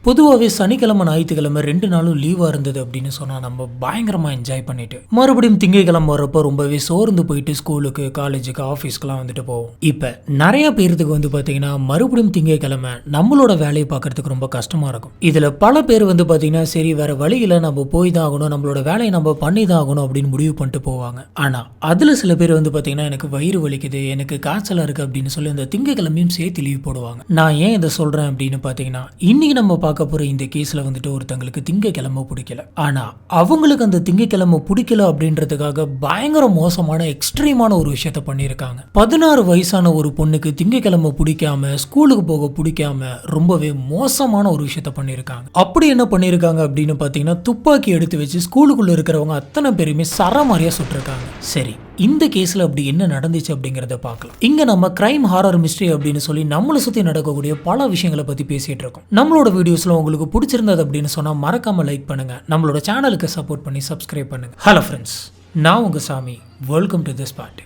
பொதுவாகவே சனிக்கிழமை ஞாயிற்றுக்கிழமை 2 நாளும் லீவாக இருந்தது அப்படின்னு சொன்னால் நம்ம பயங்கரமாக என்ஜாய் பண்ணிட்டு மறுபடியும் திங்கட்கிழமை வரப்போ ரொம்பவே சோர்ந்து போயிட்டு ஸ்கூலுக்கு காலேஜுக்கு ஆஃபீஸ்க்குலாம் வந்துட்டு போவோம். இப்போ நிறைய பேர்த்துக்கு வந்து பார்த்தீங்கன்னா மறுபடியும் திங்கட்கிழமை நம்மளோட வேலையை பார்க்கறதுக்கு ரொம்ப கஷ்டமாக இருக்கும். இதில் பல பேர் வந்து பார்த்தீங்கன்னா சரி வேற வழியில் நம்ம போய் தான் ஆகணும், நம்மளோட வேலையை நம்ம பண்ணி தான் ஆகணும் அப்படின்னு முடிவு பண்ணிட்டு போவாங்க. ஆனால் அதில் சில பேர் வந்து பார்த்தீங்கன்னா எனக்கு வயிறு வலிக்குது, எனக்கு காய்ச்சலாக இருக்குது அப்படின்னு சொல்லி அந்த திங்கட்கிழமையும் சேர்த்து லீவ் போடுவாங்க. நான் ஏன் இதை சொல்கிறேன் அப்படின்னு பார்த்தீங்கன்னா இன்னைக்கு நம்ம பார்க்க போற இந்த கேஸ்ல வந்துட்டு ஒருத்தங்களுக்கு திங்கட்கிழமை பிடிக்கல. ஆனா அவங்களுக்கு அந்த திங்கட்கிழமை பிடிக்கல அப்படின்றதுக்காக பயங்கர மோசமான எக்ஸ்ட்ரீமான ஒரு விஷயத்த பண்ணியிருக்காங்க. 16 வயசான ஒரு பொண்ணுக்கு திங்கட்கிழமை பிடிக்காம ஸ்கூலுக்கு போக பிடிக்காம ரொம்பவே மோசமான ஒரு விஷயத்த பண்ணியிருக்காங்க. அப்படி என்ன பண்ணியிருக்காங்க அப்படின்னு பார்த்தீங்கன்னா துப்பாக்கி எடுத்து வச்சு ஸ்கூலுக்குள்ள இருக்கிறவங்க அத்தனை பேருமே சரமாரியா சுட்டிருக்காங்க. சரி, இந்த கேஸ்ல அப்படி என்ன நடந்துச்சு அப்படிங்கறத பார்க்கலாம். இங்க நம்ம கிரைம் ஹாரர் மிஸ்ட்ரி அப்படின்னு சொல்லி நம்மளை சுத்தி நடக்கக்கூடிய பல விஷயங்களை பத்தி பேசிட்டு இருக்கோம். நம்மளோட வீடியோஸ்ல உங்களுக்கு பிடிச்சிருந்தது அப்படின்னு சொன்னா மறக்காம லைக் பண்ணுங்க, நம்மளோட சேனலுக்கு சப்போர்ட் பண்ணி சப்ஸ்கிரைப் பண்ணுங்க. ஹலோ ஃப்ரெண்ட்ஸ், நான் உங்க சாமி. Welcome to this party.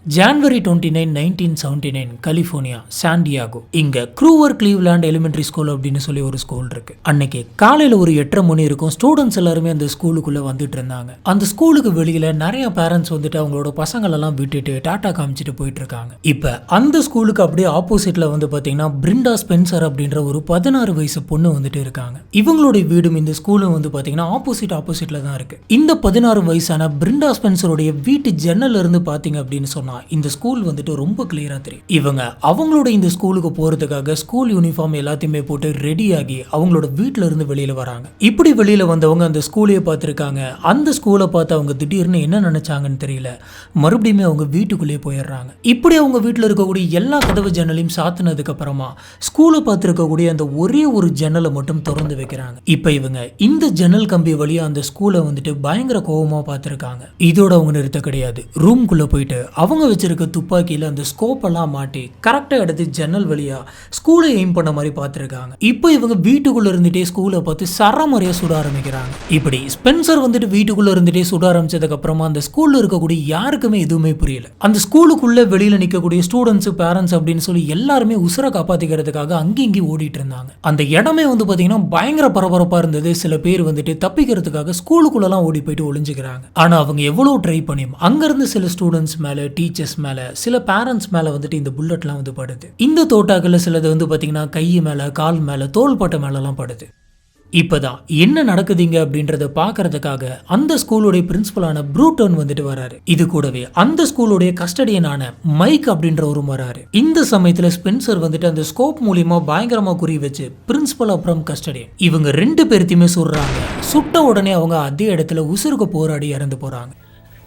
January 29, 1979 California Santiago. இங்க க்ரூவர் கிளீவ்லாண்ட் எலிமெண்டரி ஸ்கூல் அப்படின்னு சொல்லி ஒரு ஸ்கூல் இருக்கு. அன்னைக்கு காலையில ஒரு 8:30 மணி இருக்கும். ஸ்டூடெண்ட்ஸ் எல்லாருமே அந்த ஸ்கூலுக்குள்ள வந்துட்டு இருந்தாங்க. அந்த ஸ்கூலுக்கு வெளியில நிறைய பேரண்ட்ஸ் வந்துட்டு அவங்களோட பசங்கள் எல்லாம் விட்டுட்டு டாடா காமிச்சிட்டு போயிட்டு இருக்காங்க. இப்ப அந்த ஸ்கூலுக்கு அப்படியே ஆப்போசிட்ல வந்து பாத்தீங்கன்னா பிரிண்டா ஸ்பென்சர் அப்படின்ற ஒரு 16 வயசு பொண்ணு வந்துட்டு இருக்காங்க. இவங்களுடைய வீடும் இந்த ஸ்கூலும் வந்து பாத்தீங்கன்னா ஆப்போசிட்ல தான் இருக்கு. இந்த 16 வயசான பிரிண்டா ஸ்பென்சருடைய வீட்டு ஜன்னல்ல இருந்து பாத்தீங்க அப்படின்னு சொன்னா இந்த ஸ்கூல் வந்துட்டு ரொம்ப கிளியரா தெரியும். இவங்க அவங்களோட இந்த ஸ்கூலுக்கு போறதுக்காக ஸ்கூல் யூனிஃபார்ம் எல்லாத்தையுமே போட்டு ரெடி ஆகி அவங்களோட வீட்டுல இருந்து வெளியில வராங்க. இப்படி வெளியில வந்தவங்க அந்த ஸ்கூலையே பார்த்திருக்காங்க. அந்த ஸ்கூலை பார்த்து அவங்க திடீர்னு என்ன நினைச்சாங்கன்னு தெரியல, மறுபடியும் அவங்க வீட்டுக்குள்ளேயே போயிடுறாங்க. இப்படி அவங்க வீட்டுல இருக்கக்கூடிய எல்லா கதவு ஜன்னலையும் சாத்தினதுக்கு அப்புறமா ஸ்கூலை பார்த்திருக்கக்கூடிய அந்த ஒரே ஒரு ஜன்னலை மட்டும் திறந்து வைக்கிறாங்க. இப்ப இவங்க இந்த ஜன்னல் கம்பி வழியா அந்த ஸ்கூலை வந்துட்டு பயங்கர கோபமா பார்த்திருக்காங்க. இதோட அவங்க நிறுத்த கிடையாது. ரூம்குள்ள போயிட்டு அவங்க வச்சிருக்க துப்பாக்கியில அந்த ஸ்கோப் எல்லாம் மாட்டி கரெக்டா எடுத்து ஜன்னல் வழியா ஸ்கூலை எய்ம் பண்ண மாதிரி பார்த்திருக்காங்க. இப்போ இவங்க வீட்டுக்குள்ள இருந்துட்டே ஸ்கூலை பார்த்து சரமாரியா சுட ஆரம்பிக்கிறாங்க. இப்படி ஸ்பென்சர் வந்துட்டு வீட்டுக்குள்ள இருந்துட்டே சுட ஆரம்பிச்சதுக்கு அப்புறமா அந்த ஸ்கூல்ல இருக்கக்கூடிய யாருக்குமே எதுவுமே புரியல. அந்த ஸ்கூலுக்குள்ள வெளியில நிக்கக்கூடிய ஸ்டூடெண்ட்ஸ், பேரண்ட்ஸ் அப்படின்னு சொல்லி எல்லாருமே உசுரை காப்பாத்திக்கிறதுக்காக அங்கேயும் ஓடிட்டு இருந்தாங்க. அந்த இடமே வந்து பாத்தீங்கன்னா பயங்கர பரபரப்பா இருந்தது. சில பேர் வந்துட்டு தப்பிக்கிறதுக்காக ஸ்கூலுக்குள்ளலாம் ஓடி போயிட்டு ஒளிஞ்சுக்கிறாங்க. ஆனா அவங்க எவ்வளவு ட்ரை பண்ணியும் அங்க இருந்து சில ஸ்டூடெண்ட்ஸ் மேல, டீச்சர்ஸ் மேல, சில பேரண்ட்ஸ் மேல வந்துட்டு இந்த புல்லட்லாம் வந்து படுது. இந்த தோட்டாக்கள்ல சிலது வந்து பாத்தீங்கன்னா கை மேல, கால் மேல, தோள்பட்டை மேல எல்லாம் படுது. இப்பதான் என்ன நடக்குதுங்க அப்படின்றத பாக்குறதுக்காக அந்த ஸ்கூலுடைய பிரின்சிபலான ப்ரூட்டன் வந்துட்டு வராரு. இது கூடவே அந்த ஸ்கூலுடைய கஸ்டடியனான மைக் அப்படின்ற ஒரு வராரு. இந்த சமயத்துல ஸ்பென்சர் வந்துட்டு அந்த ஸ்கோப் மூலியமா பயங்கரமா குறி வச்சு பிரின்சிபல் அப்புறம் கஸ்டடியன் இவங்க 2 பேர்த்தையுமே சுடுறாங்க. சுட்ட உடனே அவங்க அதே இடத்துல உசுருக்கு போராடி இறந்து போறாங்க.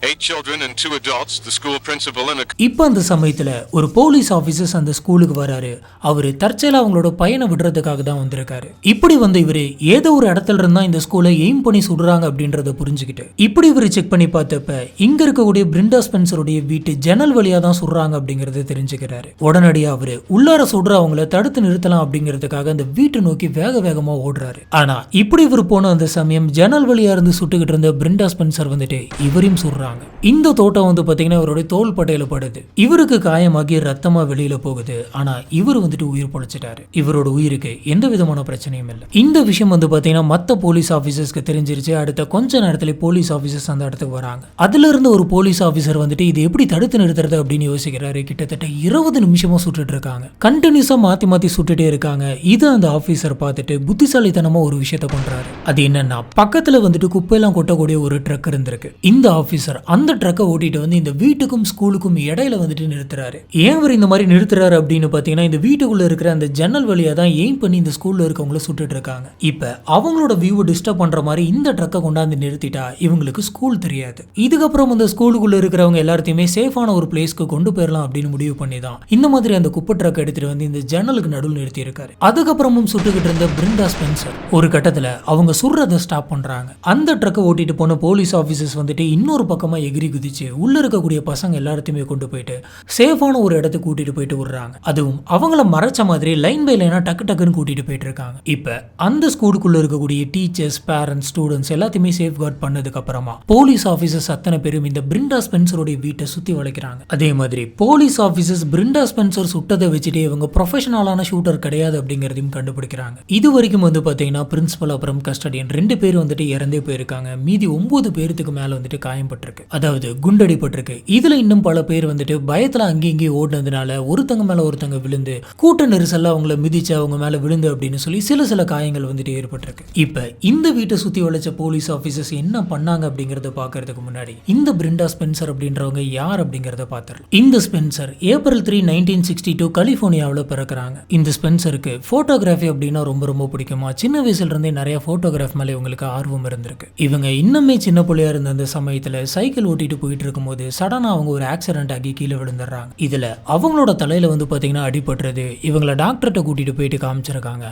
8 children and 2 adults, the school principal and a... இப்போ அந்த சமயத்துல ஒரு போலீஸ் ஆபீசர்ஸ் அந்த ஸ்கூலுக்கு வராரு. அவரு தற்செயலா அவங்களோட பையனை விடுறதுக்காக தான் வந்திருக்காரு. இப்படி வந்து இவரு ஏதோ ஒரு இடத்துல இருந்தா இந்த ஸ்கூலை எய்ம் பண்ணி சுடுறாங்க அப்படின்றத புரிஞ்சுக்கிட்டு இப்படி இவரு செக் பண்ணி பார்த்தப்ப இங்க இருக்கக்கூடிய பிரிண்டா ஸ்பென்சருடைய வீட்டு ஜன்னல் வழியா தான் சுடுறாங்க அப்படிங்கறத தெரிஞ்சுக்கிறாரு. உடனடியா அவரு உள்ளார சுடுற அவங்கள தடுத்து நிறுத்தலாம் அப்படிங்கிறதுக்காக அந்த வீட்டை நோக்கி வேக வேகமா ஓடுறாரு. ஆனா இப்படி இவர் போன அந்த சமயம் ஜன்னல் வழியா இருந்து சுட்டுக்கிட்டு இருந்த பிரிண்டா ஸ்பென்சர் வந்துட்டு இவரையும் சுடுறாங்க. இந்த தோட்டம் வந்து பாத்தீங்கன்னா இவருடைய தோல் பட்டையில படுது. இவருக்கு காயமாகி ரத்தமா வெளியில போகுது. ஆனா இவர் வந்துட்டு உயிர் பொழைச்சிட்டாரு. இவரோட உயிருக்கு எந்த விதமான பிரச்சனையும் இல்லை. இந்த விஷயம் வந்து பாத்தீங்கன்னா மத்த போலீஸ் ஆபீசர்ஸ்க்கு தெரிஞ்சிருச்சு. அடுத்த கொஞ்ச நேரத்துல போலீஸ் ஆபீசர்ஸ் அந்த இடத்துக்கு வராங்க. அதுல இருந்து ஒரு போலீஸ் ஆபீசர் வந்துட்டு இது எப்படி தடுத்து நிறுத்துறது அப்படின்னு யோசிக்கிறாரு. கிட்டத்தட்ட 20 நிமிஷமா சுட்டுட்டு இருக்காங்க. கண்டினியூஸா மாத்தி மாத்தி சுட்டுட்டே இருக்காங்க. இது அந்த ஆபீசர் பார்த்துட்டு புத்திசாலித்தனமா ஒரு விஷயத்த பண்றாரு. அது என்னன்னா பக்கத்துல வந்துட்டு குப்பையெல்லாம் கொட்டக்கூடிய ஒரு ட்ரக் இருந்திருக்கு. இந்த ஆபீசர் அந்த ட்ரக்கை ஓட்டிட்டு வந்து இந்த வீட்டுக்கும் ஸ்கூலுக்கும் இடையில வந்துட்டு நிறுத்துறாரு. ஏன் அவர் இந்த மாதிரி நிறுத்துறாரு அப்படின்னு பாத்தீங்கன்னா இந்த வீட்டுக்குள்ள இருக்கிற அந்த ஜன்னல் வழியா தான் எய்ம் பண்ணி இந்த ஸ்கூல்ல இருக்கவங்கள சுட்டுட்டு இருக்காங்க. இப்ப அவங்களோட வியூவை டிஸ்டர்ப் பண்ற மாதிரி இந்த ட்ரக்கை கொண்டாந்து நிறுத்திட்டா இவங்களுக்கு ஸ்கூல் தெரியாது. இதுக்கப்புறம் அந்த ஸ்கூலுக்குள்ள இருக்கிறவங்க எல்லாத்தையுமே சேஃபான ஒரு பிளேஸ்க்கு கொண்டு போயிடலாம் அப்படின்னு முடிவு பண்ணி தான் இந்த மாதிரி அந்த குப்பை ட்ரக் எடுத்துட்டு வந்து இந்த ஜன்னலுக்கு நடுவில் நிறுத்தி இருக்காரு. அதுக்கப்புறமும் சுட்டுக்கிட்டு இருந்த பிரிண்டா ஸ்பென்சர் ஒரு கட்டத்துல அவங்க சுடுறதை ஸ்டாப் பண்றாங்க. அந்த ட்ரக்கை ஓட்டிட்டு போன போலீஸ் ஆபீசர்ஸ் வந்துட்டு இன்னொரு பக்கமா அம்மா எகிரி குதிச்சு உள்ள இருக்கக்கூடிய பசங்க எல்லாத்தையுமே கொண்டு போயிட்டு சேஃபான ஒரு இடத்துக்கு கூட்டிட்டு போயிட்டு விடுறாங்க. அதுவும் அவங்கள மறைச்ச மாதிரி லைன் பை லைனா டக்கு டக்குன்னு கூட்டிட்டு போயிட்டு இருக்காங்க. இப்ப அந்த ஸ்கூலுக்குள்ள இருக்கக்கூடிய டீச்சர்ஸ், பேரண்ட்ஸ், ஸ்டூடெண்ட்ஸ் எல்லாத்தையுமே சேஃப் கார்ட் பண்ணதுக்கு அப்புறமா போலீஸ் ஆபீசர்ஸ் அத்தனை பேரும் இந்த பிரிண்டா ஸ்பென்சருடைய வீட்டை சுத்தி வளைக்கிறாங்க. அதே மாதிரி போலீஸ் ஆபீசர்ஸ் பிரிண்டா ஸ்பென்சர் சுட்டதை வச்சுட்டு இவங்க ப்ரொஃபஷனலான ஷூட்டர் கிடையாது அப்படிங்கறதையும் கண்டுபிடிக்கிறாங்க. இது வரைக்கும் பாத்தீங்கன்னா பிரின்சிபல் அப்புறம் கஸ்டடியன் 2 பேர் இறந்தே போயிருக்காங்க. மீதி 9 பேருக்கு மேல காயம்பட்டிருக்கு, அதாவது குண்டடிப்பட்டிருக்கு. இதுல இன்னும் பல பேர் பயத்துல அங்கேயே ஓடுனதுனால ஒருத்தங்க மேல ஒருத்தங்க விழுந்து கூட்ட நெரிசல்ல அவங்கள மிதிச்சு அவங்க மேல விழுந்து அப்படின்னு சொல்லி சில காயங்கள் ஏற்பட்டிருக்கு. இப்ப இந்த வீட்டை சுத்தி வளைச்ச போலீஸ் ஆபீசர்ஸ் என்ன பண்ணாங்க அப்படிங்கறத பாக்குறதுக்கு முன்னாடி இந்த பிரிண்டா ஸ்பென்சர் அப்படின்றவங்க யார் அப்படிங்கறத பாத்துறோம். இந்த ஸ்பென்சர் ஏப்ரல் 3, 1962 கலிபோர்னியாவில் பிறக்கிறாங்க. இந்த ஸ்பென்சருக்கு போட்டோகிராஃபி அப்படின்னா ரொம்ப பிடிக்குமா. சின்ன வயசுல இருந்தே நிறைய போட்டோகிராஃப் மேல இவங்களுக்கு ஆர்வம் இருந்திருக்கு. இவங்க இன்னுமே சின்ன பிள்ளையா இருந்த அந்த சமயத்துல சைக்கிள் ஓட்டிட்டு போயிட்டு இருக்கும்போது சடனா அவங்க ஒரு ஆக்சிடென்ட் ஆகி கீழே விழுந்துடுறாங்க. இதுல அவங்களோட தலையில பாத்தீங்கன்னா அடிபட்டுறது. இவங்களை டாக்டர்கிட்ட கூட்டிட்டு போயிட்டு காமிச்சிருக்காங்க.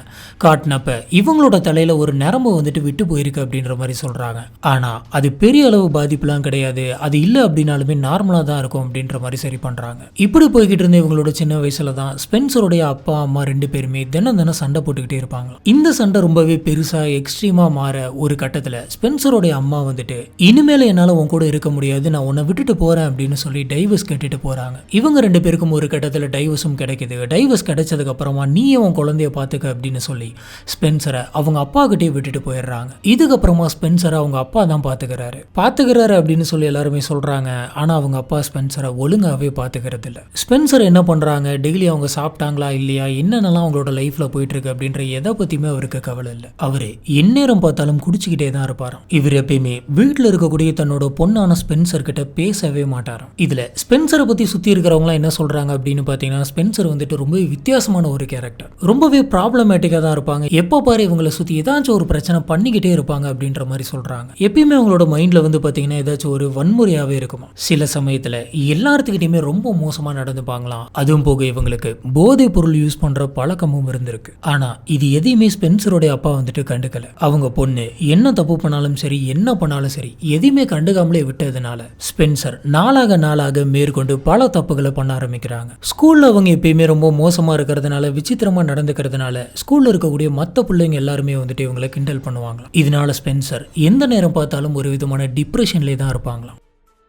காட்டினப்ப இவங்களோட தலையில ஒரு நரம்பு விட்டு போயிருக்கு அப்படின்ற மாதிரி சொல்றாங்க. ஆனா அது பெரிய அளவு பாதிப்புலாம் கிடையாது, அது இல்ல அப்படின்னாலுமே நார்மலா தான் இருக்கும் அப்படின்ற மாதிரி சரி பண்றாங்க. இப்படி போய்கிட்டு இருந்த இவங்களோட சின்ன வயசுல தான் ஸ்பென்சருடைய அப்பா அம்மா 2 பேருமே தினம் சண்டை போட்டுக்கிட்டே இருப்பாங்க. இந்த சண்டை ரொம்பவே பெருசா எக்ஸ்ட்ரீமா மாற ஒரு கட்டத்துல ஸ்பென்சருடைய அம்மா இனிமேல என்னால உன் கூட இருக்க முடியாது, நான் உன்னை விட்டுட்டு போறேன் அப்படின்னு சொல்லி டைவர்ஸ் கேட்டுட்டு போறாங்க. இவங்க 2 பேருக்கும் ஒரு கட்டத்துல டைவர்ஸும் கிடைக்குது. டைவர்ஸ் கிடைச்சதுக்கு அப்புறமா நீயே உன் குழந்தைய பாத்துக்க அப்படின்னு சொல்லி ஸ்பென்சரை அவங்க அப்பா கிட்டே விட்டுட்டு போயிடுறாங்க. இதுக்கப்புறமா ஸ்பென்சரை அவங்க அப்பா தான் பாத்துக்கிறாரு அப்படின்னு சொல்லி எல்லாருமே சொல்றாங்க. ஆனா அவங்க அப்பா ஸ்பென்சரை ஒழுங்காவே பாத்துக்கிறது இல்ல. ஸ்பென்சர் என்ன பண்றாங்க, டெய்லி அவங்க சாப்பிட்டாங்களா இல்லையா, என்னென்னலாம் அவங்களோட லைஃப்ல போயிட்டு இருக்கு அப்படின்ற எதை பத்தியுமே அவருக்கு கவலை இல்லை. அவரு எந்நேரம் பார்த்தாலும் குடிச்சுக்கிட்டே தான் இருப்பாராம். இவர் எப்பயுமே வீட்டில் இருக்கக்கூடிய தன்னோட பொண்ணான ஸ்பென்சர் கிட்ட பேசவே மாட்டாராம். இதுல ஸ்பென்சரை பத்தி சுத்தி இருக்கிறவங்க என்ன சொல்றாங்க அப்படின்னு பாத்தீங்கன்னா ஸ்பென்சர் ரொம்ப வித்தியாசமான ஒரு கேரக்டர், ரொம்பவே ப்ராப்ளமேட்டிக்கா தான் இருப்பாங்க. எப்போ பாரு இவங்களை சுத்தி ஏதாச்சும் ஒரு பிரச்சனை பண்ணிக்கிட்டே இருப்பாங்க அப்படின்ற மாதிரி சொல்றாங்க. எப்பயுமே அவங்களோட மைண்ட்ல பாத்தீங்கன்னா ஏதாச்சும் ஒரு வன்முறையாவே இருக்குமா. சில சமயத்துல எல்லாத்துக்கிட்டையுமே ரொம்ப மோசமா நடந்துப்பாங்களாம். அதுவும் போக இவங்களுக்கு போதை பொருள் யூஸ் பண்ற பழக்கமும் இருந்திருக்கு. ஆனா இது எதையுமே ஸ்பென்சருடைய அப்பா கண்டுக்கல. அவங்க பொண்ணு என்ன தப்பு பண்ணாலும் சரி, என்ன பண்ணாலும் சரி, எதையுமே கண்டுக்காமலே விட்டதுனால ஸ்பென்சர் நாளாக மேற்கொண்டு பல தப்புகளை பண்ண ஆரம்பிக்கிறாங்க. ஸ்கூல்ல அவங்க எப்பயுமே ரொம்ப மோசமா இருக்கிறதுனால, விசித்திரமா நடந்துக்கிறதுனால ஸ்கூல்ல இருக்கக்கூடிய மற்ற பிள்ளைங்க எல்லாருமே இவங்களை கிண்டல் பண்ணுவாங்க. இதனால ஸ்பென்சர் எந்த நேரம் பார்த்தாலும் ஒரு விதமான டிப்ரெஷன்லேயே தான் இருப்பாங்களாம்.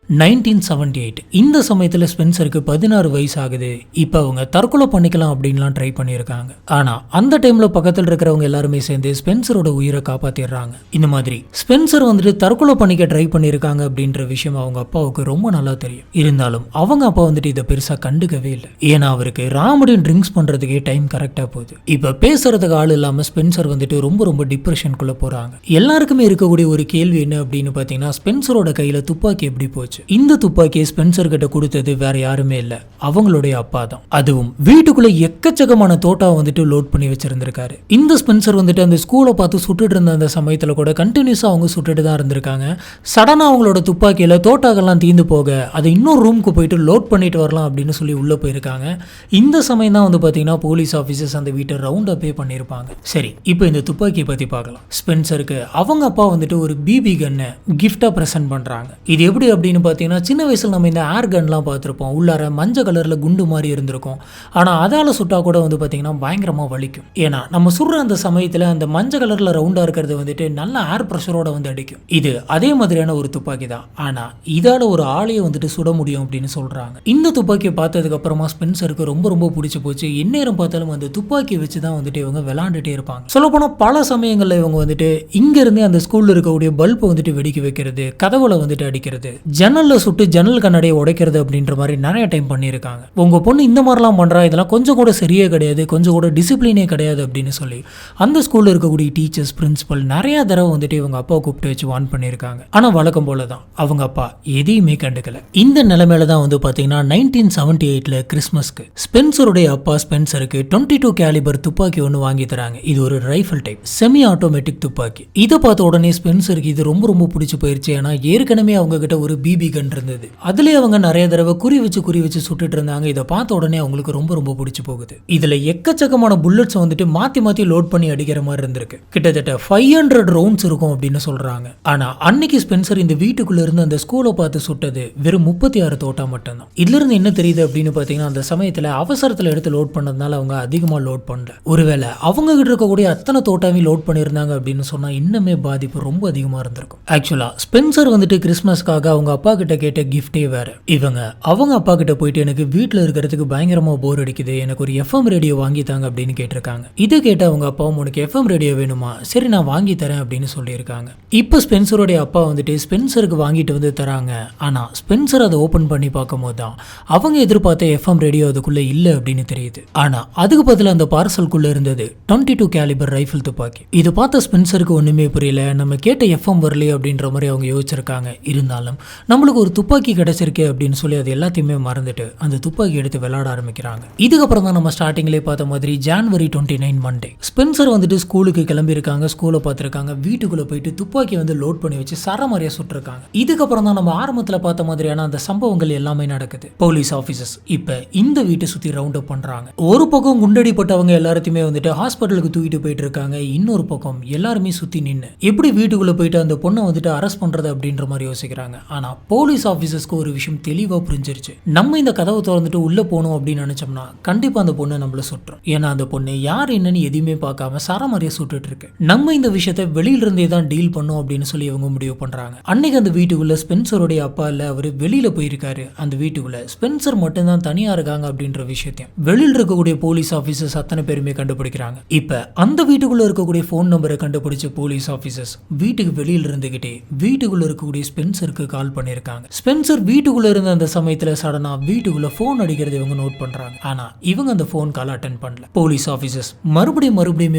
1978 இந்த சமயத்தில் ஸ்பென்சருக்கு 16 வயசு ஆகுது. இப்போ அவங்க தற்கொலை பண்ணிக்கலாம் அப்படின்லாம் ட்ரை பண்ணியிருக்காங்க. ஆனால் அந்த டைமில் பக்கத்தில் இருக்கிறவங்க எல்லாருமே சேர்ந்து ஸ்பென்சரோட உயிரை காப்பாற்றிடுறாங்க. இந்த மாதிரி ஸ்பென்சர் தற்கொலை பண்ணிக்க ட்ரை பண்ணியிருக்காங்க அப்படின்ற விஷயம் அவங்க அப்பாவுக்கு ரொம்ப நல்லா தெரியும். இருந்தாலும் அவங்க அப்பா இதை பெருசாக கண்டுக்கவே இல்லை. ஏன்னா அவருக்கு ராமடின் ட்ரிங்க்ஸ் பண்ணுறதுக்கே டைம் கரெக்டாக போகுது. இப்போ பேசுறதுக்கு ஆள் இல்லாமல் ஸ்பென்சர் ரொம்ப டிப்ரெஷனுக்குள்ளே போகிறாங்க. எல்லாருக்குமே இருக்கக்கூடிய ஒரு கேள்வி என்ன அப்படின்னு பார்த்தீங்கன்னா, ஸ்பென்சரோட கையில் துப்பாக்கி எப்படி போச்சு? இந்த துப்பாக்கியை ஸ்பென்சர் கிட்ட கொடுத்தது வேற யாருமே இல்ல, அவங்களுடைய அப்பா தான். அதுவும் வீட்டுக்குள்ள எக்கச்சக்கமான தோட்டா லோட் பண்ணி வச்சிருந்திருக்காரு. இந்த ஸ்பென்சர் அந்த ஸ்கூலை பார்த்து சுட்டுட்டு இருந்த அந்த சமயத்துல கூட கண்டினியூஸா அவங்க சுட்டுட்டு தான் இருந்திருக்காங்க. சடனா அவங்களோட துப்பாக்கியில தோட்டாக்கெல்லாம் தீந்து போக அதை இன்னொரு ரூமுக்கு போயிட்டு லோட் பண்ணிட்டு வரலாம் அப்படின்னு சொல்லி உள்ள போயிருக்காங்க. இந்த சமயம் தான் பாத்தீங்கன்னா போலீஸ் ஆபீசர்ஸ் அந்த வீட்டை ரவுண்ட் அப்பே பண்ணிருப்பாங்க. சரி, இப்போ இந்த துப்பாக்கியை பத்தி பார்க்கலாம். ஸ்பென்சருக்கு அவங்க அப்பா ஒரு பிபி கன்னை கிஃப்டா பிரசன்ட் பண்றாங்க. இது எப்படி அப்படின்னு பார்த்தீங்கன்னா, சின்ன வயசில் நம்ம இந்த ஏர் கன்லாம் பார்த்துருப்போம். உள்ளார மஞ்சள் கலரில் குண்டு மாதிரி இருந்திருக்கும். ஆனால் அதால் சுட்டா கூட பார்த்தீங்கன்னா பயங்கரமாக வலிக்கும். ஏன்னா நம்ம சுடுற அந்த சமயத்தில் அந்த மஞ்சள் கலரில் ரவுண்டாக இருக்கிறது நல்ல ஏர் ப்ரெஷரோட அடிக்கும். இது அதே மாதிரியான ஒரு துப்பாக்கி தான். ஆனால் இதால் ஒரு ஆளையை சுட முடியும் அப்படின்னு சொல்கிறாங்க. இந்த துப்பாக்கியை பார்த்ததுக்கு அப்புறமா ஸ்பென்சருக்கு ரொம்ப பிடிச்சி போச்சு. எந்நேரம் பார்த்தாலும் அந்த துப்பாக்கியை வச்சு தான் இவங்க விளாண்டுட்டே இருப்பாங்க. சொல்லப்போனால் பல சமயங்களில் இவங்க இங்கிருந்தே அந்த ஸ்கூலில் இருக்கக்கூடிய பல்பை வெடிக்க வைக்கிறது, கதவுல அடிக்கிறது, ஜன்னல்ல சுட்டு ஜன்னல் கண்ணாடியை உடைக்கிறது அப்படின்ற மாதிரி நிறைய டைம் பண்ணியிருக்காங்க. உங்க பொண்ணு இந்த மாதிரிலாம் பண்றா, இதெல்லாம் கொஞ்சம் கூட சரியே கிடையாது, கொஞ்சம் கூட டிசிப்ளினே கிடையாது அப்படின்னு சொல்லி அந்த ஸ்கூல்ல இருக்கக்கூடிய டீச்சர்ஸ், பிரின்சிபல் நிறைய தடவை இவங்க அப்பா கூப்பிட்டு வச்சு வார்ன் பண்ணியிருக்காங்க. ஆனா வழக்கம் போலதான் அவங்க அப்பா எதையுமே கண்டுக்கல. இந்த நிலைமையில தான் பாத்தீங்கன்னா 1978 கிறிஸ்மஸ்க்கு ஸ்பென்சருடைய அப்பா ஸ்பென்சருக்கு 22 கேலிபர் துப்பாக்கி ஒன்று வாங்கி தராங்க. இது ஒரு ரைஃபிள் டைப் செமி ஆட்டோமேட்டிக் துப்பாக்கி. இதை பார்த்த உடனே ஸ்பென்சருக்கு இது ரொம்ப பிடிச்சு போயிருச்சு. ஏன்னா ஏற்கனவே அவங்க கிட்ட ஒரு பிபி பிபி கன் இருந்தது. அதுலயே அவங்க நிறைய தடவை குறி வச்சு சுட்டுட்டு இருந்தாங்க. இதை பார்த்த உடனே அவங்களுக்கு ரொம்ப ரொம்ப பிடிச்சு போகுது. இதுல எக்கச்சக்கமான புல்லட்ஸ் வந்துட்டு மாத்தி லோட் பண்ணி அடிக்கிற மாதிரி இருந்திருக்கு. கிட்டத்தட்ட 500 ரவுண்ட்ஸ் இருக்கும் அப்படின்னு சொல்றாங்க. ஆனா அன்னைக்கு ஸ்பென்சர் இந்த வீட்டுக்குள்ள இருந்து அந்த ஸ்கூலை பார்த்து சுட்டது வெறும் 36 தோட்டா மட்டும்தான். இதுல இருந்து என்ன தெரியுது அப்படின்னு பாத்தீங்கன்னா, அந்த சமயத்துல அவசரத்துல எடுத்து லோட் பண்ணதுனால அவங்க அதிகமா லோட் பண்ணல. ஒருவேளை அவங்க கிட்ட இருக்கக்கூடிய அத்தனை தோட்டாவையும் லோட் பண்ணியிருந்தாங்க அப்படின்னு சொன்னா இன்னுமே பாதிப்பு ரொம்ப அதிகமா இருந்திருக்கும். ஆக்சுவலா ஸ்பென்சர் வந்துட்டு கிறிஸ்மஸ்க்காக அவங்க அப்பா கிட்ட கேட்ட கிஃப்டே வேற. இவங்க அவங்க அப்பா கிட்ட போயிட்டு எனக்கு வீட்டுல இருக்கிறதுக்கு பயங்கரமா போர் அடிக்குது, எனக்கு ஒரு FM ரேடியோ வாங்கி தாங்க அப்படின்னு கேட்டிருக்காங்க. இதை கேட்ட அவங்க அப்பாவும் உனக்கு FM ரேடியோ வேணுமா, சரி நான் வாங்கி தரேன் அப்படின்னு சொல்லியிருக்காங்க. இப்போ ஸ்பென்சருடைய அப்பா வந்துட்டு ஸ்பென்சருக்கு வாங்கிட்டு வந்து தராங்க. ஆனா ஸ்பென்சர் அதை ஓபன் பண்ணி பார்க்கும் போது தான் அவங்க எதிர்பார்த்த FM ரேடியோ அதுக்குள்ள இல்ல அப்படின்னு தெரியுது. ஆனா அதுக்கு பதிலா அந்த பார்சலுக்குள்ள இருந்தது 22 கேலிபர் ரைஃபிள் துப்பாக்கி. இது பார்த்த ஸ்பென்சருக்கு ஒண்ணுமே புரியல. நம்ம கேட்ட FM வரலையே அப்படின்ற மாதிரி அவங்க யோசிச்சிருக்காங்க. இருந்தாலும் நம்மளுக்கு ஒரு துப்பாக்கி கிடைச்சிருக்கே அப்படின்னு சொல்லி அது எல்லாத்தையுமே மறந்துட்டு அந்த துப்பாக்கி எடுத்து விளையாட ஆரம்பிக்கிறாங்க. இதுக்கப்புறம் தான் நம்ம ஸ்டார்டிங்லேயே பார்த்த மாதிரி ஜான்வரி 29 மண்டே ஸ்பென்சர் வந்துட்டு ஸ்கூலுக்கு கிளம்பி இருக்காங்க. ஸ்கூலை பார்த்துருக்காங்க. வீட்டுக்குள்ள போயிட்டு துப்பாக்கி வந்து லோட் பண்ணி வச்சு சரமாரியா சுட்டிருக்காங்க. இதுக்கப்புறம் தான் நம்ம ஆரம்பத்துல பார்த்த மாதிரியான அந்த சம்பவங்கள் எல்லாமே நடக்குது. போலீஸ் ஆபீசர்ஸ் இப்ப இந்த வீட்டை சுத்தி ரவுண்ட் அப் பண்றாங்க. ஒரு பக்கம் குண்டடிப்பட்டவங்க எல்லாத்தையுமே வந்துட்டு ஹாஸ்பிட்டலுக்கு தூக்கிட்டு போயிட்டு இருக்காங்க. இன்னொரு பக்கம் எல்லாருமே சுத்தி நின்று எப்படி வீட்டுக்குள்ள போயிட்டு அந்த பொண்ணை வந்துட்டு அரெஸ்ட் பண்றது அப்படின்ற மாதிரி யோசிக்கிறாங்க. ஆனா போலீஸ் ஆபீசர்ஸ்க்கு ஒரு விஷயம் தெளிவா புரிஞ்சிருச்சு. நம்ம இந்த கதவை திறந்துட்டு உள்ள போகணும் அப்படின்னு நினைச்சோம்னா கண்டிப்பா அந்த பொண்ணை நம்மள சுட்டுரும். ஏன்னா அந்த பொண்ணு யார் என்னன்னு எதுவுமே பார்க்காம சரமாரியா சுட்டுட்டு இருக்கு. நம்ம இந்த விஷயத்தை வெளியில இருந்தே தான் டீல் பண்ணும் அப்படின்னு சொல்லி இவங்க முடிவு பண்றாங்க. அன்னைக்கு அந்த வீட்டுக்குள்ள ஸ்பென்சருடைய அப்பா இல்ல, அவரு வெளியில போயிருக்காரு. அந்த வீட்டுக்குள்ள ஸ்பென்சர் மட்டும் தான் தனியா இருக்காங்க அப்படின்ற விஷயத்தையும் வெளியில இருக்கக்கூடிய போலீஸ் ஆபீசர்ஸ் அத்தனை பேருமே கண்டுபிடிக்கிறாங்க. இப்ப அந்த வீட்டுக்குள்ள இருக்கக்கூடிய போன் நம்பரை கண்டுபிடிச்ச போலீஸ் ஆபீசர்ஸ் வீட்டுக்கு வெளியில இருந்துகிட்டே வீட்டுக்குள்ள இருக்கக்கூடிய ஸ்பென்சருக்கு கால் பண்ணிருக்காங்க. ஸ்பென்சர் வீட்டுக்குள்ள இருந்த அந்த சமயத்துல சடனா வீட்டுக்குள்ள போன் அடிக்கிறது இவங்க நோட் பண்றாங்க. ஆனா இவங்க அந்த போன் கால் அட்டென்ட் பண்ணல. போலீஸ் ஆபீசர்ஸ் மறுபடியும்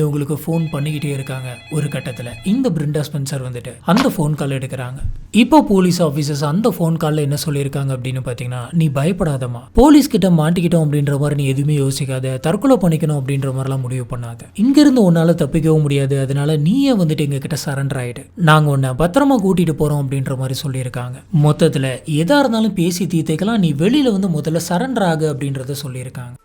உங்களுக்கு போன் பண்ணிக்கிட்டே இருக்காங்க. ஒரு கட்டத்துல இந்த பிரிண்டா ஸ்பென்சர் வந்துட்டு அந்த போன் கால் எடுக்கிறாங்க. இப்போ போலீஸ் ஆபீசர்ஸ் அந்த போன் கால்ல என்ன சொல்லியிருக்காங்க அப்படின்னு பாத்தீங்கன்னா, நீ பயப்படாதமா, போலீஸ் கிட்ட மாட்டிக்கிட்டோம் அப்படின்ற மாதிரி நீ எதுவுமே யோசிக்காத, தற்கொலை பண்ணிக்கணும் அப்படின்ற மாதிரிலாம் முடிவு பண்ணாத, இங்க இருந்து உன்னால தப்பிக்கவும் முடியாது, அதனால நீயே வந்துட்டு எங்க கிட்ட சரண்டர் ஆயிடு, நாங்க உன்னை பத்திரமா கூட்டிட்டு போறோம் அப்படின்ற மாதிரி சொல்லியிருக்காங்க. மொத்தத்துல எதா இருந்தாலும் பேசி தீர்த்துக்கலாம், நீ வெளியில வந்து முதல்ல சரண்டர் ஆகு அப்படின்றத சொல்லியிருக்காங்க.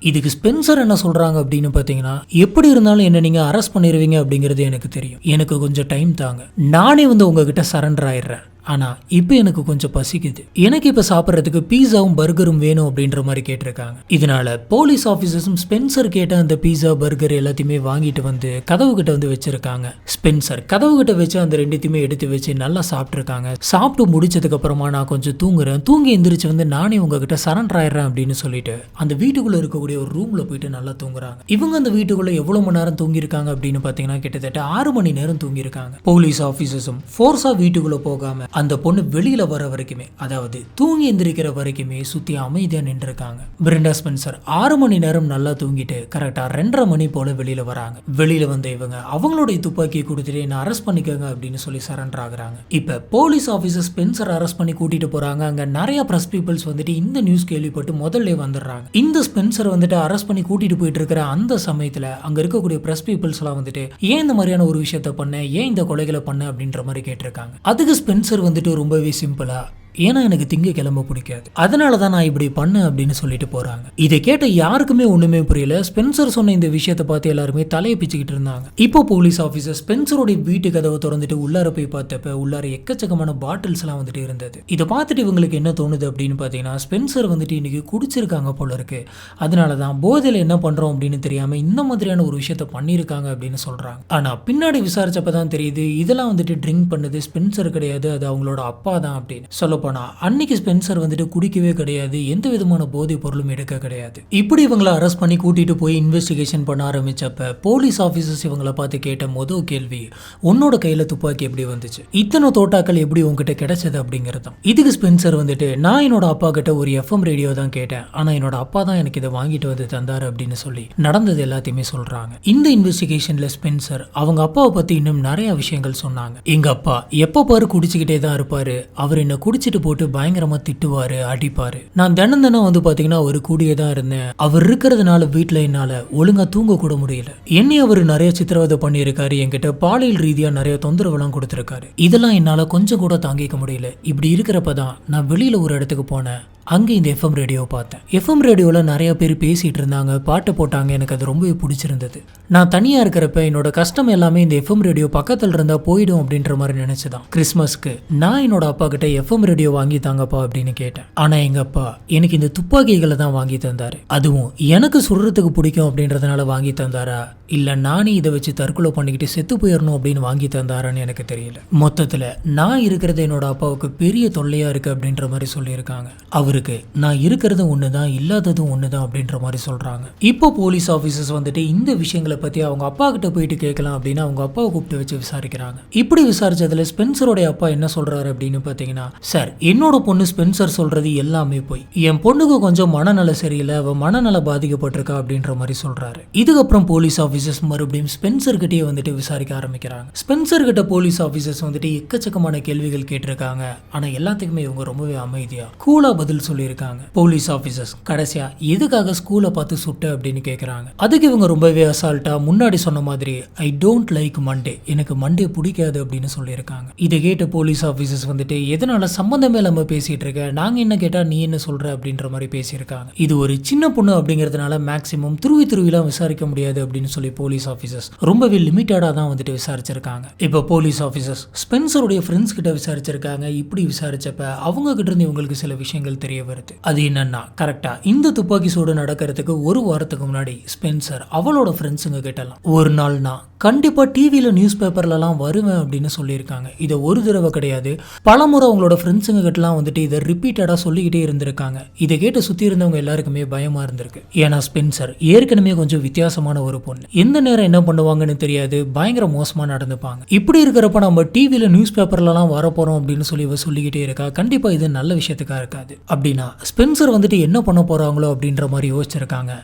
இதுக்கு ஸ்பென்சர் என்ன சொல்றாங்க அப்படின்னு பாத்தீங்கன்னா, எப்படி இருந்தாலும் என்ன நீங்க அரெஸ்ட் பண்ணிடுவீங்க அப்படிங்கிறது எனக்கு தெரியும், எனக்கு கொஞ்சம் டைம் தாங்க, நானே வந்து உங்ககிட்ட சரண்டர் ஆயிடுறேன், ஆனா இப்போ எனக்கு கொஞ்சம் பசிக்குது, எனக்கு இப்ப சாப்பிட்றதுக்கு பீஸாவும் பர்கரும் வேணும் அப்படின்ற மாதிரி கேட்டிருக்காங்க. இதனால போலீஸ் ஆபீசர்ஸும் ஸ்பென்சர் கேட்ட அந்த பீஸா பர்கர் எல்லாத்தையுமே வாங்கிட்டு வந்து கதவு கிட்ட வந்து வச்சிருக்காங்க. ஸ்பென்சர் கதவு கிட்ட வச்சு அந்த ரெண்டுத்தையுமே எடுத்து வச்சு நல்லா சாப்பிட்டுருக்காங்க. சாப்பிட்டு முடிச்சதுக்கு அப்புறமா நான் கொஞ்சம் தூங்குறேன், தூங்கி எந்திரிச்சு வந்து நானே உங்ககிட்ட சரண்டர் ஆயிடுறேன் அப்படின்னு சொல்லிட்டு அந்த வீட்டுக்குள்ள இருக்கக்கூடிய ஒரு ரூம்ல போயிட்டு நல்லா தூங்குறாங்க. இவங்க அந்த வீட்டுக்குள்ள எவ்வளவு மணி நேரம் தூங்கியிருக்காங்க அப்படின்னு பாத்தீங்கன்னா கிட்டத்தட்ட 6 மணி நேரம் தூங்கியிருக்காங்க. போலீஸ் ஆபீசர்ஸும் ஃபோர்ஸா வீட்டுக்குள்ள போகாம அந்த பொண்ணு வெளியில வர வரைக்குமே, அதாவது தூங்கி எந்திரிக்கிற வரைக்குமே சுத்தி அமைதியா நின்று இருக்காங்க. பிரெண்டா ஸ்பென்சர் 6 மணி நேரம் நல்லா தூங்கிட்டு கரெக்டா 2:30 மணி போல வெளியில வராங்க. வெளியில வந்த இவங்க அவங்களுடைய துப்பாக்கியை கொடுத்துட்டு என்ன அரெஸ்ட் பண்ணிக்கோங்க அப்படின்னு சொல்லி சரண்டர் ஆகுறாங்க. இப்ப போலீஸ் ஆபீசர் ஸ்பென்சர் அரெஸ்ட் பண்ணி கூட்டிட்டு போறாங்க. அங்க நிறைய பிரஸ் பீப்புள்ஸ் வந்துட்டு இந்த நியூஸ் கேள்விப்பட்டு முதல்ல வந்துடுறாங்க. இந்த ஸ்பென்சர் வந்துட்டு அரெஸ்ட் பண்ணி கூட்டிட்டு போயிட்டு இருக்கிற அந்த சமயத்துல அங்க இருக்கக்கூடிய பிரஸ் பீப்புள்ஸ் எல்லாம் வந்துட்டு ஏன் இந்த மாதிரியான ஒரு விஷயத்த பண்ண, ஏன் இந்த கொலைகளை பண்ண அப்படின்ற மாதிரி கேட்டிருக்காங்க. அதுக்கு ஸ்பென்சர் வந்துட்டு ரொம்பவே சிம்பிளா, ஏன்னா எனக்கு திங்கக்கிழமை பிடிக்காது, அதனால தான் நான் இப்படி பண்ணேன் அப்படின்னு சொல்லிட்டு போறாங்க. இதை கேட்ட யாருக்குமே ஒண்ணுமே புரியல. ஸ்பென்சர் சொன்ன இந்த விஷயத்தை பார்த்து எல்லாருமே தலையை பிச்சுக்கிட்டு இருந்தாங்க. இப்போ போலீஸ் ஆபீசர் ஸ்பென்சருடைய வீட்டு கதவை திறந்துட்டு உள்ளார போய் பார்த்தப்ப உள்ளார எக்கச்சக்கமான பாட்டில்ஸ் எல்லாம் வந்துட்டு இருந்தது. இதை பார்த்துட்டு இவங்களுக்கு என்ன தோணுது அப்படின்னு பாத்தீங்கன்னா, ஸ்பென்சர் வந்துட்டு இன்னைக்கு குடிச்சிருக்காங்க போல இருக்கு, அதனாலதான் போதையில என்ன பண்றோம் அப்படின்னு தெரியாம இந்த மாதிரியான ஒரு விஷயத்த பண்ணிருக்காங்க அப்படின்னு சொல்றாங்க. ஆனா பின்னாடி விசாரிச்சப்பதான் தெரியுது இதெல்லாம் வந்துட்டு ட்ரிங்க் பண்ணது ஸ்பென்சர் கிடையாது, அது அவங்களோட அப்பா தான் அப்படின்னு சொல்ல. அன்னைக்கு ஸ்பென்சர் வந்துட்டு குடிக்கவே கிடையாது, எந்த விதமான போதை பொருளும் எடுக்க கிடையாது. இப்படி இவங்களை அரெஸ்ட் பண்ணி கூட்டிட்டு போய் இன்வெஸ்டிகேஷன் பண்ண ஆரம்பிச்சப்ப போலீஸ் ஆபீசர்ஸ் இவங்களை பார்த்து கேட்ட முதல் கேள்வி, உன்னோட கையில துப்பாக்கி எப்படி வந்துச்சு, இத்தனை தோட்டாக்கள் எப்படி உங்ககிட்ட கிடைச்சது அப்படிங்கிறது. இதுக்கு ஸ்பென்சர் வந்துட்டு, நான் என்னோட அப்பா கிட்ட ஒரு FM ரேடியோ தான் கேட்டேன், ஆனா என்னோட அப்பா தான் எனக்கு இதை வாங்கிட்டு வந்து தந்தாரு அப்படின்னு சொல்லி நடந்தது எல்லாத்தையுமே சொல்றாங்க. இந்த இன்வெஸ்டிகேஷன்ல ஸ்பென்சர் அவங்க அப்பாவை பத்தி இன்னும் நிறைய விஷயங்கள் சொன்னாங்க. எங்க அப்பா எப்ப பாரு குடிச்சுக்கிட்டே தான் இருப்பாரு, அவர் என்ன குடிச்சிட்டு பெல்ட் போட்டு பயங்கரமா திட்டுவாரு, அடிப்பாரு. நான் தினம் வந்து பாத்தீங்கன்னா அவர் கூடயே தான் இருந்தேன். அவர் இருக்கிறதுனால வீட்டுல என்னால ஒழுங்கா தூங்க கூட முடியல. என்னை அவர் நிறைய சித்திரவதை பண்ணியிருக்காரு, என்கிட்ட பாலியல் ரீதியா நிறைய தொந்தரவுலாம் கொடுத்திருக்காரு. இதெல்லாம் என்னால கொஞ்சம் கூட தாங்கிக்க முடியல. இப்படி இருக்கிறப்பதான் நான் வெளியில ஒரு இடத்துக்கு போனேன். அங்கே இந்த எஃப்எம் ரேடியோ பார்த்தேன். எஃப்எம் ரேடியோவில் நிறைய பேர் பேசிகிட்டு இருந்தாங்க, பாட்டு போட்டாங்க. எனக்கு அது ரொம்பவே பிடிச்சிருந்தது. நான் தனியாக இருக்கிறப்ப என்னோட கஷ்டம் எல்லாமே இந்த எஃப்எம் ரேடியோ பக்கத்தில் இருந்தால் போயிடும் அப்படின்ற மாதிரி நினச்சிதான் கிறிஸ்மஸ்க்கு நான் என்னோட அப்பா கிட்ட எஃப்எம் ரேடியோ வாங்கி தாங்கப்பா அப்படின்னு கேட்டேன். ஆனால் எங்கள் அப்பா எனக்கு இந்த துப்பாக்கிகளை தான் வாங்கி தந்தார். அதுவும் எனக்கு சுடுறதுக்கு பிடிக்கும் அப்படின்றதுனால வாங்கி தந்தாரா, இல்லை நானே இதை வச்சு தற்கொலை பண்ணிக்கிட்டு செத்து போயிடணும் அப்படின்னு வாங்கி தந்தாரான்னு எனக்கு தெரியல. மொத்தத்தில் நான் இருக்கிறது என்னோட அப்பாவுக்கு பெரிய தொல்லையாக இருக்குது அப்படின்ற மாதிரி சொல்லியிருக்காங்க. அவருக்கு நான் இருக்கிறது ஒண்ணுதான், இல்லாததும் ஒண்ணுதான் அப்படின்ற மாதிரி சொல்றாங்க. இப்போ போலீஸ் ஆபீசர்ஸ் வந்துட்டு இந்த விஷயங்களை பத்தி அவங்க அப்பா கிட்ட போயிட்டு கேட்கலாம் அப்படின்னு அவங்க அப்பாவை கூப்பிட்டு வச்சு விசாரிக்கிறாங்க. இப்படி விசாரிச்சதுல ஸ்பென்சரோட அப்பா என்ன சொல்றாரு அப்படின்னு பாத்தீங்கன்னா, சார் என்னோட பொண்ணு ஸ்பென்சர் சொல்றது எல்லாமே போய், என் பொண்ணுக்கு கொஞ்சம் மனநல சரியில்லை, அவ மனநல பாதிக்கப்பட்டிருக்கா அப்படின்ற மாதிரி சொல்றாரு. இதுக்கப்புறம் போலீஸ் ஆபீசர்ஸ் மறுபடியும் ஸ்பென்சர் கிட்டே வந்துட்டு விசாரிக்க ஆரம்பிக்கிறாங்க. ஸ்பென்சர் கிட்ட போலீஸ் ஆபீசர்ஸ் வந்துட்டு எக்கச்சக்கமான கேள்விகள் கேட்டிருக்காங்க. ஆனா எல்லாத்துக்குமே இவங்க ரொம்பவே அமைதியா கூலா பதில் சொல்லியிருக்காங்க. போலீஸ் ஆபீசர்ஸ் கடைசியா எதுக்காக ஸ்கூலை பார்த்து சுட்ட அப்படின்னு கேட்கறாங்க. அதுக்கு இவங்க ரொம்பவே அசால்ட்டா முன்னாடி சொன்ன மாதிரி ஐ டோன்ட் லைக் மண்டே, எனக்கு மண்டே பிடிக்காது அப்படின்னு சொல்லியிருக்காங்க. இதை கேட்ட போலீஸ் ஆபீசர்ஸ் வந்துட்டு எதனால சம்பந்தமே இல்லாம பேசிட்டு இருக்க, நாங்க என்ன கேட்டா நீ என்ன சொல்ற அப்படின்ற மாதிரி பேசியிருக்காங்க. இது ஒரு சின்ன பொண்ணு அப்படிங்கிறதுனால மேக்சிமம் துருவிலாம் விசாரிக்க முடியாது அப்படின்னு சொல்லி போலீஸ் ஆபீசர்ஸ் ரொம்பவே லிமிட்டடா தான் வந்துட்டு விசாரிச்சிருக்காங்க. இப்போ போலீஸ் ஆபீசர்ஸ் ஸ்பென்சருடைய ஃப்ரெண்ட்ஸ் கிட்ட விசாரிச்சிருக்காங்க. இப்படி விசாரிச்சப்ப அவங்க கிட்ட இருந்து இவங்களுக்கு சில விஷயங்கள் தெரிய வருது. அது என்னன்னா, கரெக்டா இந்த துப்பாக்கி சூடு நடக்கிறதுக்கு ஒரு வாரத்துக்கு முன்னாடி ஸ்பென்சர் அவளோட ஃப்ரெண்ட்ஸுங்க கிட்டலாம் ஒரு நாள் நான் கண்டிப்பா டிவியில நியூஸ் பேப்பர்லாம் வருவேன் அப்படின்னு சொல்லியிருக்காங்க. இதை ஒரு தடவை கிடையாது, பலமுறை அவங்களோட ஃப்ரெண்ட்ஸுங்க கிட்டலாம் வந்துட்டு இதை ரிப்பீட்டடா சொல்லிக்கிட்டே இருந்திருக்காங்க. இதை கேட்டு சுத்தி இருந்தவங்க எல்லாருக்குமே பயமா இருந்திருக்கு. ஏன்னா ஸ்பென்சர் ஏற்கனவே கொஞ்சம் வித்தியாசமான ஒரு பொண்ணு, எந்த நேரம் என்ன பண்ணுவாங்கன்னு தெரியாது, பயங்கர மோசமா நடந்துப்பாங்க. இப்படி இருக்கிறப்ப நம்ம டிவியில நியூஸ் பேப்பர்லாம் வரப்போறோம் அப்படின்னு சொல்லி இவ சொல்லிக்கிட்டே இருக்கா. கண்டிப்பா இது நல்ல விஷயத்துக்கா இருக்காது. அப்படின்னா ஸ்பென்சர் வந்துட்டு என்ன பண்ண போறாங்களோ அப்படின்ற மாதிரி யோசிச்சிருக்காங்க.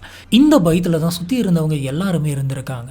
இந்த பயத்துல தான் சுத்தி இருந்தவங்க எல்லாருமே இருந்திருக்காங்க.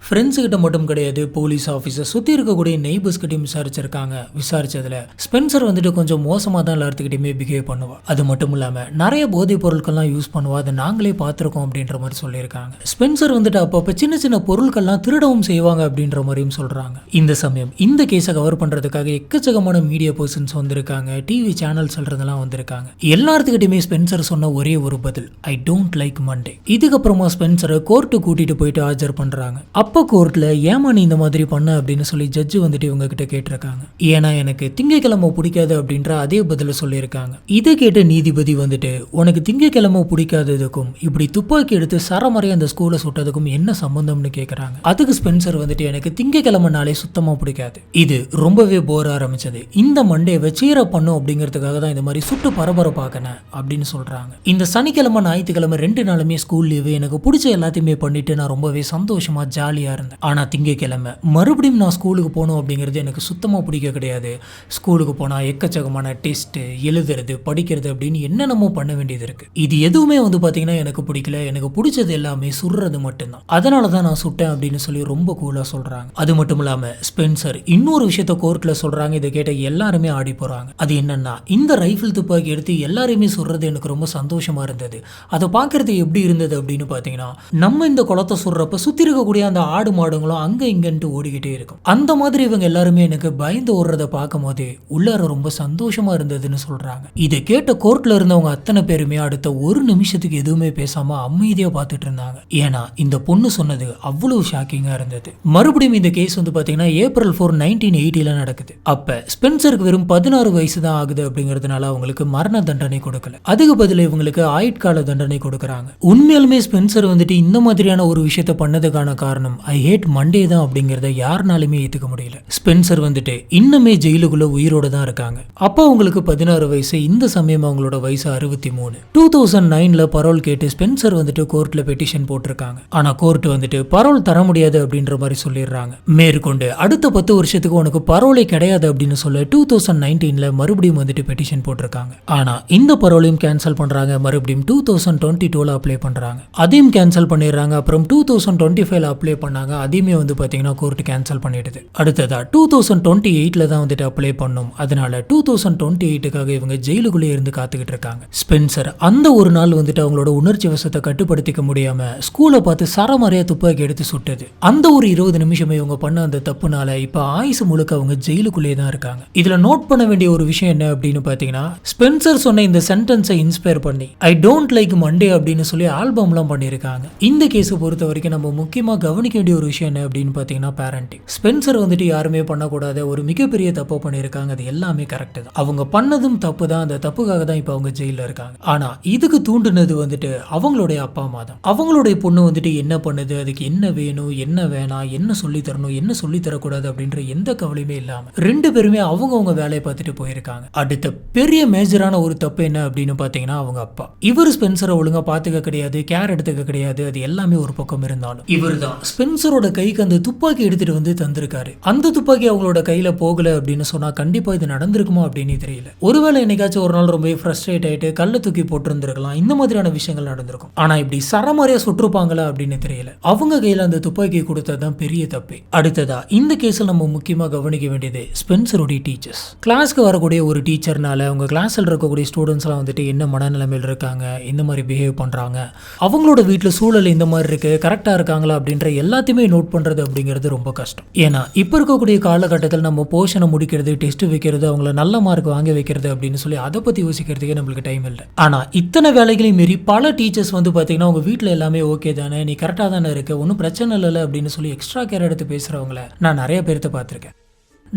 ஃப்ரெண்ட்ஸு கிட்ட மட்டும் கிடையாது, போலீஸ் ஆஃபீஸர் சுற்றி இருக்கக்கூடிய நெய்பர்ஸ் கிட்டையும் விசாரிச்சிருக்காங்க. விசாரிச்சதுல ஸ்பென்சர் வந்துட்டு கொஞ்சம் மோசமாக தான் எல்லாத்துக்கிட்டையுமே பிஹேவ் பண்ணுவா. அது மட்டும் இல்லாமல் நிறைய போதைப் பொருட்கள்லாம் யூஸ் பண்ணுவா, அதை நாங்களே பார்த்துருக்கோம் அப்படின்ற மாதிரி சொல்லியிருக்காங்க. ஸ்பென்சர் வந்துட்டு அப்பப்போ சின்ன சின்ன பொருட்கள்லாம் திருடவும் செய்வாங்க அப்படின்ற மாதிரியும் சொல்கிறாங்க. இந்த சமயம் இந்த கேஸை கவர் பண்ணுறதுக்காக எக்கச்சக்கமான மீடியா பர்சன்ஸ் வந்திருக்காங்க, டிவி சேனல் சொல்கிறதெல்லாம் வந்திருக்காங்க. எல்லாத்துக்கிட்டையுமே ஸ்பென்சர் சொன்ன ஒரே ஒரு பதில், ஐ டோன்ட் லைக் மண்டே. இதுக்கப்புறமா ஸ்பென்சரை கோர்ட்டு கூட்டிட்டு போயிட்டு ஆஜர் பண்ணுறாங்க. அப்போ கோர்ட்ல ஏமா நீ இந்த மாதிரி பண்ண அப்படின்னு சொல்லி ஜட்ஜு வந்துட்டு இவங்க கிட்ட கேட்டிருக்காங்க. ஏன்னா எனக்கு திங்கக்கிழமை பிடிக்காது அப்படின்ற அதே பதில சொல்லியிருக்காங்க. இதை கேட்ட நீதிபதி வந்துட்டு உனக்கு திங்கக்கிழமை பிடிக்காததுக்கும் இப்படி துப்பாக்கி எடுத்து சரமறைய அந்த ஸ்கூலை சுட்டதுக்கும் என்ன சம்பந்தம்னு கேட்கறாங்க. அதுக்கு ஸ்பென்சர் வந்துட்டு எனக்கு திங்கக்கிழமை நாளே சுத்தமா பிடிக்காது, இது ரொம்பவே போர் ஆரம்பிச்சது, இந்த மண்டேவை சீர பண்ணும் அப்படிங்கிறதுக்காக தான் இந்த மாதிரி சுட்டு பரபரப்பாக்கினேன் அப்படின்னு சொல்றாங்க. இந்த சனிக்கிழமை ஞாயிற்றுக்கிழமை 2 நாளுமே ஸ்கூல் லீவு, எனக்கு பிடிச்ச எல்லாத்தையுமே பண்ணிட்டு நான் ரொம்பவே சந்தோஷமா ஜாலியா இருந்தேன். ஆனா திங்கக்கிழமை மறுபடியும் நான் ஸ்கூலுக்கு போகணும் அப்படிங்கிறது எனக்கு சுத்தமா பிடிக்க கிடையாது. ஸ்கூலுக்கு போனா எக்கச்சக்கமான டெஸ்ட் எழுதுறது படிக்கிறது அப்படின்னு என்னென்னமோ பண்ண வேண்டியது இருக்கு. இது எதுவுமே வந்து பாத்தீங்கன்னா எனக்கு பிடிக்கல, எனக்கு பிடிச்சது எல்லாமே சுடுறது மட்டும்தான், அதனாலதான் நான் சுட்டேன் அப்படின்னு சொல்லி ரொம்ப கூலா சொல்றாங்க. அது மட்டும் இல்லாம ஸ்பென்சர் இன்னொரு விஷயத்த கோர்ட்ல சொல்றாங்க. இதை கேட்ட எல்லாருமே ஆடி போறாங்க. அது என்னன்னா, இந்த ரைஃபிள் துப்பாக்கி எடுத்து எல்லாருமே சுடுறது எனக்கு ரொம்ப சந்தோஷமா இருந்தது. அதை பாக்குறது எப்படி இருந்தது அப்படின்னு பாத்தீங்கன்னா, நம்ம இந்த குளத்தை சுடுறப்ப சுத்தி இருக்கக்கூடிய அந்த ஆடு மாடுங்களும் அங்க இங்கன்ட்டு ஓடிக்கிட்டே இருக்கும். அந்த மாதிரி இவங்க எல்லாருமே எனக்கு பயந்து ஓடுறத பார்க்கும் போது உள்ளார ரொம்ப சந்தோஷமா இருந்ததுன்னு சொல்றாங்க. இதை கேட்ட கோர்ட்ல இருந்தவங்க அத்தனை பேருமே அடுத்த ஒரு நிமிஷத்துக்கு எதுவுமே பேசாம அமைதியா பார்த்துட்டு இருந்தாங்க. ஏன்னா இந்த பொண்ணு சொன்னது அவ்வளவு ஷாக்கிங்கா இருந்தது. மறுபடியும் இந்த கேஸ் வந்து பாத்தீங்கன்னா April 4, 1980 நடக்குது. அப்ப ஸ்பென்சருக்கு வெறும் 16 வயசு தான் ஆகுது அப்படிங்கிறதுனால அவங்களுக்கு மரண தண்டனை கொடுக்கல. அதுக்கு பதில் இவங்களுக்கு ஆயுட்கால தண்டனை கொடுக்கறாங்க. உண்மையாலுமே ஸ்பென்சர் வந்துட்டு இந்த மாதிரியான ஒரு விஷயத்த பண்ணதுக்கான காரணம் ஐ ஹேட் மண்டே தான் அப்படிங்கறத யாருனாலுமே ஏத்துக்க முடியல. ஸ்பென்சர் வந்துட்டு இன்னுமே ஜெயிலுக்குள்ள உயிரோட தான் இருக்காங்க. அப்ப அவங்களுக்கு 16 வயசு, இந்த சமயம் அவங்களோட வயசு 63. 2009ல பரோல் கேட்டு ஸ்பென்சர் வந்துட்டு கோர்ட்ல பெட்டிஷன் போட்டிருக்காங்க. ஆனா கோர்ட் வந்துட்டு பரோல் தர முடியாது அப்படின்ற மாதிரி சொல்லிடுறாங்க. மேற்கொண்டு அடுத்த 10 வருஷத்துக்கு உனக்கு பரோலே கிடையாது அப்படின்னு சொல்ல 2019ல மறுபடியும் வந்துட்டு பெட்டிஷன் போட்டிருக்காங்க. ஆனா இந்த பரோலையும் கேன்சல் பண்றாங்க. மறுபடியும் 2022ல அப்ளை பண்றாங்க. அதையும் கேன்சல் பண்ணிடுறாங்க. அப்புறம் 2025ல அப்ளை பண்ணாங்க. அதையுமே வந்து பார்த்தீங்கன்னா கோர்ட் கேன்சல் பண்ணிடுது. அடுத்ததா 2028 தான் வந்துட்டு அப்ளை பண்ணும். அதனால 2028க்காக இவங்க ஜெயிலுக்குள்ளே இருந்து காத்துக்கிட்டு இருக்காங்க. ஸ்பென்சர் அந்த ஒரு நாள் வந்துட்டு அவங்களோட உணர்ச்சி வசத்தை கட்டுப்படுத்திக்க முடியாம ஸ்கூலை பார்த்து சரமாரியா துப்பாக்கி எடுத்து சுட்டது. அந்த ஒரு 20 நிமிஷமே இவங்க பண்ண அந்த தப்புனால இப்ப ஆயுசு முழுக்க அவங்க ஜெயிலுக்குள்ளேயே தான் இருக்காங்க. இதுல நோட் பண்ண வேண்டிய ஒரு விஷயம் என்ன அப்படின்னு பாத்தீங்கன்னா, ஸ்பென்சர் சொன்ன இந்த சென்டென்ஸை இன்ஸ்பயர் பண்ணி ஐ டோன்ட் லைக் மண்டே அப்படின்னு சொல்லி ஆல்பம்லாம் பண்ணியிருக்காங்க. இந்த கேஸை பொறுத்த வரைக்கும் நம்ம முக்கியமா கவனிக்க வேண்டிய ஒரு விஷயம் என்ன அப்படின்னு பாத்தீங்கன்னா பேரண்டிங். ஸ்பென்சர் வந்துட்டு யாருமே பண்ணக்கூடாத ஒரு மிகப்பெரிய தப்பு பண்ணியிருக்காங்க. அது எல்லாமே கரெக்ட் தான். அவங்க பண்ணதும் தப்பு தான். அந்த தப்புக்காக தான் இப்ப அவங்க ஜெயில இருக்காங்க. ஆனா இதுக்கு தூண்டுனது வந்துட்டு அவங்களுடைய அப்பா அம்மா தான். அவங்களுடைய பொண்ணு வந்துட்டு என்ன பண்ணுது, அதுக்கு என்ன வேணும், என்ன வேணாம், என்ன சொல்லி தரணும், என்ன சொல்லி தரக்கூடாது அப்படின்ற எந்த கவலையுமே இல்லாம 2 பேருமே அவங்கவுங்க வேலையை பார்த்துட்டு போயிருக்காங்க. அடுத்த பெரிய மேஜரான ஒரு தப்பு என்ன அப்படின்னு பாத்தீங்கன்னா அவங்க அப்பா. இவர் ஸ்பென்சரை ஒழுங்கா பாத்துக்க கிடையாது, கேர் எடுத்துக்க கிடையாது. அது எல்லாமே ஒரு பக்கம் இருந்தாலும் இவர் தான் ஸ்பென்சரோட கைக்கு அந்த துப்பாக்கி எடுத்துட்டு வந்து தந்திருக்காரு. அந்த துப்பாக்கி அவங்களோட கையில போகல அப்படின்னு சொன்னா கண்டிப்பா இது நடந்திருக்குமா அப்படின்னு தெரியல. ஒருவேளை என்னைக்காச்சும் ஒரு நாள் ரொம்ப ஃப்ரஸ்ட்ரேட் ஆயிட்டு கல்ல தூக்கி போட்டிருந்திருக்கலாம். இந்த மாதிரியான விஷயங்கள் நடந்திருக்கும். ஆனா இப்படி சரமாரியா சுற்றுப்பாங்களா அப்படின்னு தெரியல. அவங்க கையில அந்த துப்பாக்கி கொடுத்ததுதான் பெரிய தப்பு. அடுத்ததா இந்த கேஸ்ல நம்ம முக்கியமா கவனிக்க வேண்டியது ஸ்பென்சருடைய டீச்சர்ஸ். கிளாஸ்க்கு வரக்கூடிய ஒரு டீச்சர்னால அவங்க கிளாஸ்ல இருக்கக்கூடிய ஸ்டூடெண்ட்ஸ் எல்லாம் வந்துட்டு என்ன மனநிலைமையில் இருக்காங்க, இந்த மாதிரி பிஹேவ் பண்றாங்க, அவங்களோட வீட்டுல சூழல் இந்த மாதிரி இருக்கு, கரெக்டா இருக்காங்களா அப்படின்ற எல்லாத்தையுமே நோட் பண்றது அப்படிங்கிறது ரொம்ப கஷ்டம். ஏன்னா இப்ப இருக்கக்கூடிய காலகட்டத்தில் நம்ம போர்ஷனை முடிக்கிறது, டெஸ்ட் வைக்கிறது, அவங்கள நல்ல மார்க் வாங்க வைக்கிறது அப்படின்னு சொல்லி அதை பத்தி யோசிக்கிறதுக்கே நம்மளுக்கு டைம் இல்லை. ஆனா இத்தனை வேலைகளையும் மீறி பல டீச்சர்ஸ் வந்து பாத்தீங்கன்னா உங்க வீட்டுல எல்லாமே ஓகே தானே, நீ கரெக்டா தானே இருக்க, ஒன்னும் பிரச்சனை இல்லை அப்படின்னு சொல்லி எக்ஸ்ட்ரா கேர் எடுத்து பேசுறவங்கள நான் நிறைய பேர்த்த பார்த்திருக்கேன்.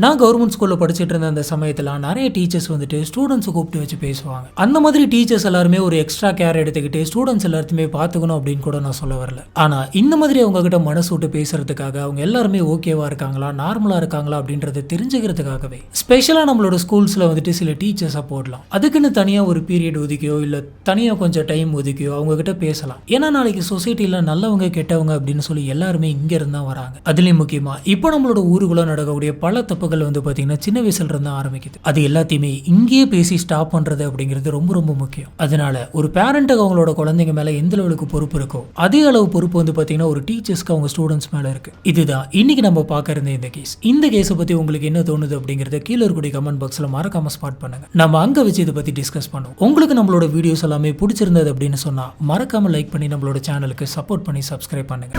நான் கவர்மெண்ட் ஸ்கூலில் படிச்சுட்டு இருந்த அந்த சமயத்தில் நிறைய டீச்சர்ஸ் வந்துட்டு ஸ்டூடெண்ட்ஸை கூப்பிட்டு வச்சு பேசுவாங்க. அந்த மாதிரி டீச்சர்ஸ் எல்லாருமே ஒரு எக்ஸ்ட்ரா கேர் எடுத்துக்கிட்டு ஸ்டூடெண்ட்ஸ் எல்லாத்தையுமே பார்த்துக்கணும் அப்படின்னு கூட நான் சொல்ல வரல. ஆனால் இந்த மாதிரி அவங்க கிட்ட மனசு விட்டு பேசுறதுக்காக அவங்க எல்லாருமே ஓகேவா இருக்காங்களா, நார்மலாக இருக்காங்களா அப்படின்றத தெரிஞ்சுக்கிறதுக்காகவே ஸ்பெஷலாக நம்மளோட ஸ்கூல்ஸில் வந்துட்டு சில டீச்சர்ஸை போடலாம். அதுக்குன்னு தனியாக ஒரு பீரியட் ஒதுக்கியோ இல்லை தனியாக கொஞ்சம் டைம் ஒதுக்கியோ அவங்க கிட்ட பேசலாம். ஏன்னா நாளைக்கு சொசைட்டியில் நல்லவங்க கெட்டவங்க அப்படின்னு சொல்லி எல்லாருமே இங்க இருந்தா வராங்க. அதுலேயும் முக்கியமாக இப்போ நம்மளோட ஊருக்குள்ள நடக்கக்கூடிய பல தப்புகள் வந்து பாத்தீங்கன்னா சின்ன வயசுல இருந்து ஆரம்பிக்குது. அது எல்லாத்தையுமே இங்கேயே பேசி ஸ்டாப் பண்றது அப்படிங்கிறது ரொம்ப ரொம்ப முக்கியம். அதனால ஒரு பேரண்ட்டுக்கு அவங்களோட குழந்தைங்க மேல எந்த அளவுக்கு பொறுப்பு இருக்கோ அதே அளவு பொறுப்பு வந்து பாத்தீங்கன்னா ஒரு டீச்சர்ஸ்க்கு அவங்க ஸ்டூடெண்ட்ஸ் மேல இருக்கு. இதுதான் இன்னைக்கு நம்ம பார்க்க இருந்த இந்த கேஸ். இந்த கேஸை பத்தி உங்களுக்கு என்ன தோணுது அப்படிங்கறத கீழே இருக்கக்கூடிய கமெண்ட் பாக்ஸ்ல மறக்காம ஸ்பாட் பண்ணுங்க. நம்ம அங்க வச்சு இதை பத்தி டிஸ்கஸ் பண்ணுவோம். உங்களுக்கு நம்மளோட வீடியோஸ் எல்லாமே பிடிச்சிருந்தது அப்படின்னு சொன்னா மறக்காம லைக் பண்ணி நம்மளோட சேனலுக்கு சப்போர்ட் பண்ணி சப்ஸ்கிரைப் பண்ணுங்க.